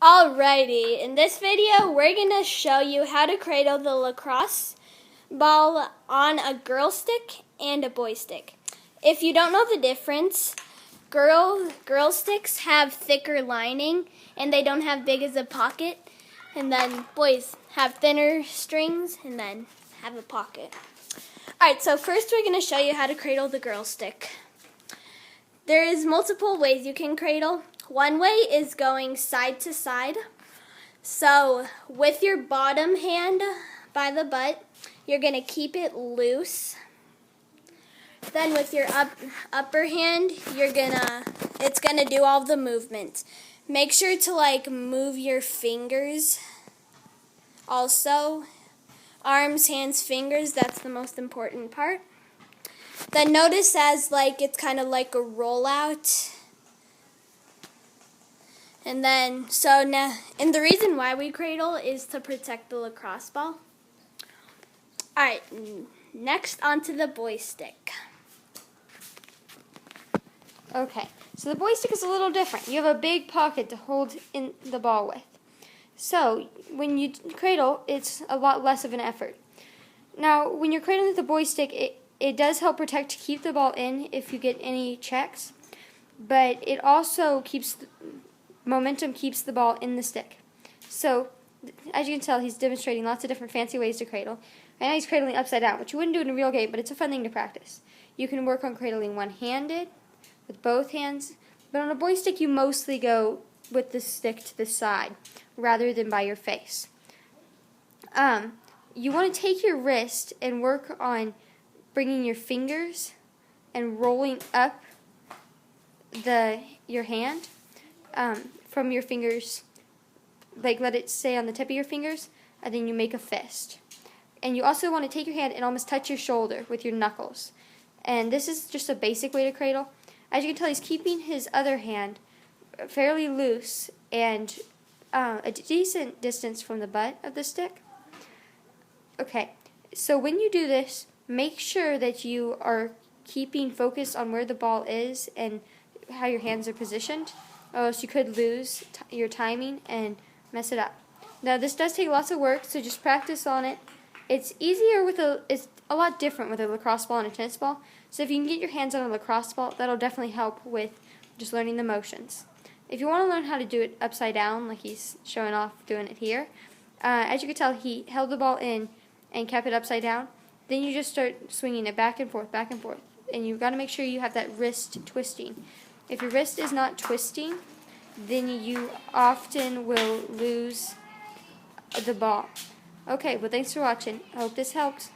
Alrighty, in this video we're going to show you how to cradle the lacrosse ball on a girl stick and a boy stick. If you don't know the difference, girl sticks have thicker lining and they don't have big as a pocket, and then boys have thinner strings and then have a pocket. Alright, so first we're going to show you how to cradle the girl stick. There is multiple ways you can cradle. One way is going side to side. So with your bottom hand by the butt, you're going to keep it loose. Then with your upper hand, it's going to do all the movements. Make sure to move your fingers. Also, arms, hands, fingers, that's the most important part. Then notice as it's kind of like a rollout. And then, and the reason why we cradle is to protect the lacrosse ball. Alright, next onto the boy stick. Okay, so the boy stick is a little different. You have a big pocket to hold in the ball with. So, when you cradle, it's a lot less of an effort. Now, when you're cradling with the boy stick, it does help protect to keep the ball in if you get any checks, but it also momentum keeps the ball in the stick. So, as you can tell, he's demonstrating lots of different fancy ways to cradle. Right now he's cradling upside down, which you wouldn't do in a real game, but it's a fun thing to practice. You can work on cradling one-handed, with both hands, but on a boy stick you mostly go with the stick to the side, rather than by your face. You want to take your wrist and work on bringing your fingers and rolling up your hand. From your fingers, let it stay on the tip of your fingers, and then you make a fist. And you also want to take your hand and almost touch your shoulder with your knuckles. And this is just a basic way to cradle. As you can tell, he's keeping his other hand fairly loose and a decent distance from the butt of the stick. Okay, so when you do this, make sure that you are keeping focus on where the ball is and how your hands are positioned, or else you could lose your timing and mess it up. Now, this does take lots of work, so just practice on it. It's a lot different with a lacrosse ball and a tennis ball. So if you can get your hands on a lacrosse ball, that'll definitely help with just learning the motions. If you want to learn how to do it upside down, like he's showing off doing it here, as you can tell, he held the ball in and kept it upside down. Then you just start swinging it back and forth, and you've got to make sure you have that wrist twisting. If your wrist is not twisting, then you often will lose the ball. Okay, well, thanks for watching. I hope this helped.